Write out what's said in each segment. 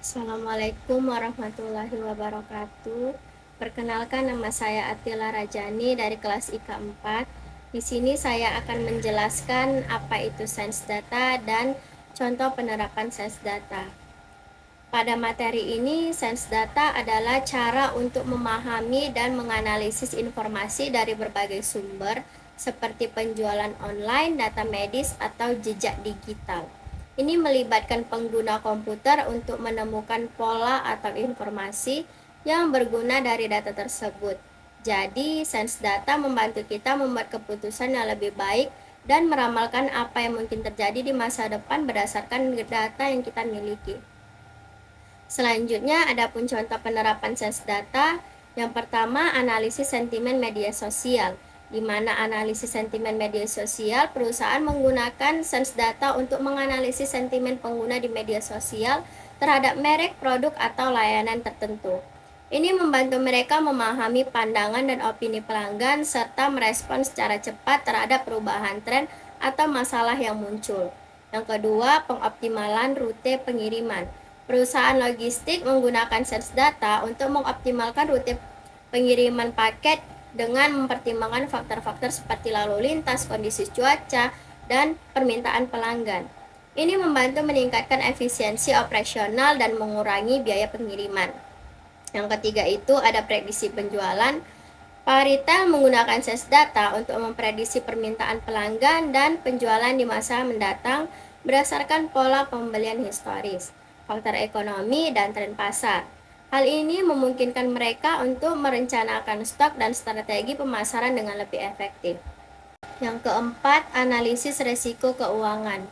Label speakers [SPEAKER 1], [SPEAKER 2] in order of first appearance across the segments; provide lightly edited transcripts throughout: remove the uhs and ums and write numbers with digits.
[SPEAKER 1] Assalamualaikum warahmatullahi wabarakatuh. Perkenalkan, nama saya Atila Rajani dari kelas IK 4. Di sini saya akan menjelaskan apa itu sains data dan contoh penerapan sains data. Pada materi ini, sains data adalah cara untuk memahami dan menganalisis informasi dari berbagai sumber seperti penjualan online, data medis, atau jejak digital. Ini melibatkan pengguna komputer untuk menemukan pola atau informasi yang berguna dari data tersebut. Jadi, sains data membantu kita membuat keputusan yang lebih baik dan meramalkan apa yang mungkin terjadi di masa depan berdasarkan data yang kita miliki. Selanjutnya, ada pun contoh penerapan sains data. Yang pertama, analisis sentimen media sosial, di mana analisis sentimen media sosial, perusahaan menggunakan sains data untuk menganalisis sentimen pengguna di media sosial terhadap merek, produk, atau layanan tertentu. Ini membantu mereka memahami pandangan dan opini pelanggan serta merespons secara cepat terhadap perubahan tren atau masalah yang muncul. Yang kedua, pengoptimalan rute pengiriman. Perusahaan logistik menggunakan sains data untuk mengoptimalkan rute pengiriman paket dengan mempertimbangkan faktor-faktor seperti lalu lintas, kondisi cuaca, dan permintaan pelanggan. Ini membantu meningkatkan efisiensi operasional dan mengurangi biaya pengiriman. Yang ketiga itu ada prediksi penjualan. Para retail menggunakan sains data untuk memprediksi permintaan pelanggan dan penjualan di masa mendatang berdasarkan pola pembelian historis, faktor ekonomi, dan tren pasar. Hal ini memungkinkan mereka untuk merencanakan stok dan strategi pemasaran dengan lebih efektif. Yang keempat, analisis risiko keuangan.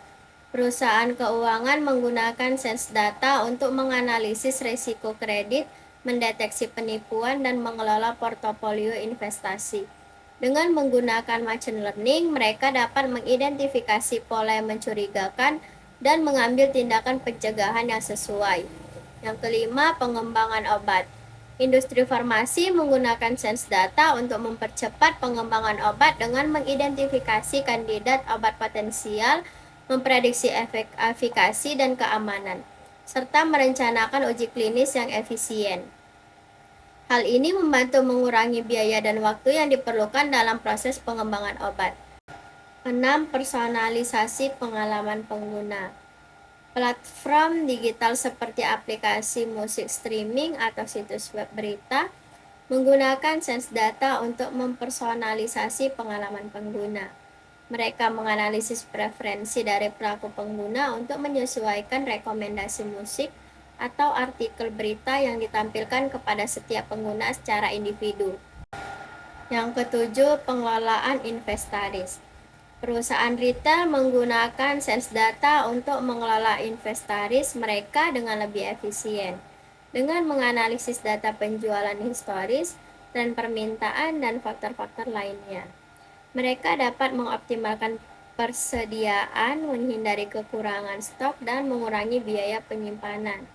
[SPEAKER 1] Perusahaan keuangan menggunakan sains data untuk menganalisis risiko kredit, mendeteksi penipuan, dan mengelola portofolio investasi. Dengan menggunakan machine learning, mereka dapat mengidentifikasi pola yang mencurigakan dan mengambil tindakan pencegahan yang sesuai. Yang kelima, pengembangan obat. Industri farmasi menggunakan sains data untuk mempercepat pengembangan obat dengan mengidentifikasi kandidat obat potensial, memprediksi efikasi dan keamanan, serta merencanakan uji klinis yang efisien. Hal ini membantu mengurangi biaya dan waktu yang diperlukan dalam proses pengembangan obat. 6. Personalisasi pengalaman pengguna. Platform digital seperti aplikasi musik streaming atau situs web berita menggunakan sains data untuk mempersonalisasi pengalaman pengguna. Mereka menganalisis preferensi dari pelaku pengguna untuk menyesuaikan rekomendasi musik atau artikel berita yang ditampilkan kepada setiap pengguna secara individu. Yang ketujuh, pengelolaan inventaris. Perusahaan retail menggunakan sains data untuk mengelola inventaris mereka dengan lebih efisien. Dengan menganalisis data penjualan historis, tren permintaan, dan faktor-faktor lainnya, mereka dapat mengoptimalkan persediaan, menghindari kekurangan stok, dan mengurangi biaya penyimpanan.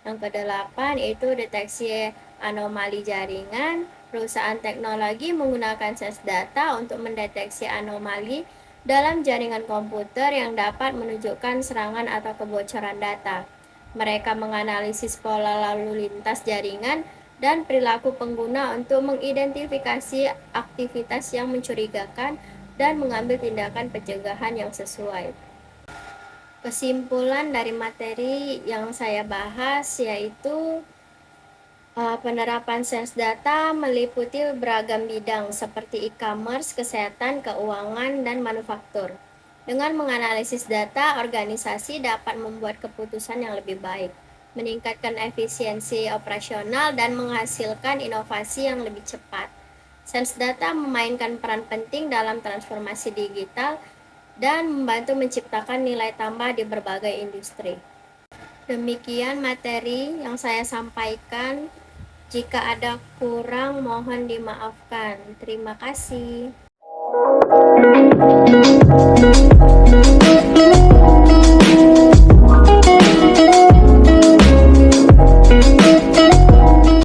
[SPEAKER 1] Yang kedelapan yaitu deteksi anomali jaringan. Perusahaan teknologi menggunakan sains data untuk mendeteksi anomali dalam jaringan komputer yang dapat menunjukkan serangan atau kebocoran data. Mereka menganalisis pola lalu lintas jaringan dan perilaku pengguna untuk mengidentifikasi aktivitas yang mencurigakan dan mengambil tindakan pencegahan yang sesuai. Kesimpulan dari materi yang saya bahas yaitu penerapan sains data meliputi beragam bidang seperti e-commerce, kesehatan, keuangan, dan manufaktur. Dengan menganalisis data, organisasi dapat membuat keputusan yang lebih baik, meningkatkan efisiensi operasional, dan menghasilkan inovasi yang lebih cepat. Sains data memainkan peran penting dalam transformasi digital dan membantu menciptakan nilai tambah di berbagai industri. Demikian materi yang saya sampaikan. Jika ada kurang, mohon dimaafkan. Terima kasih.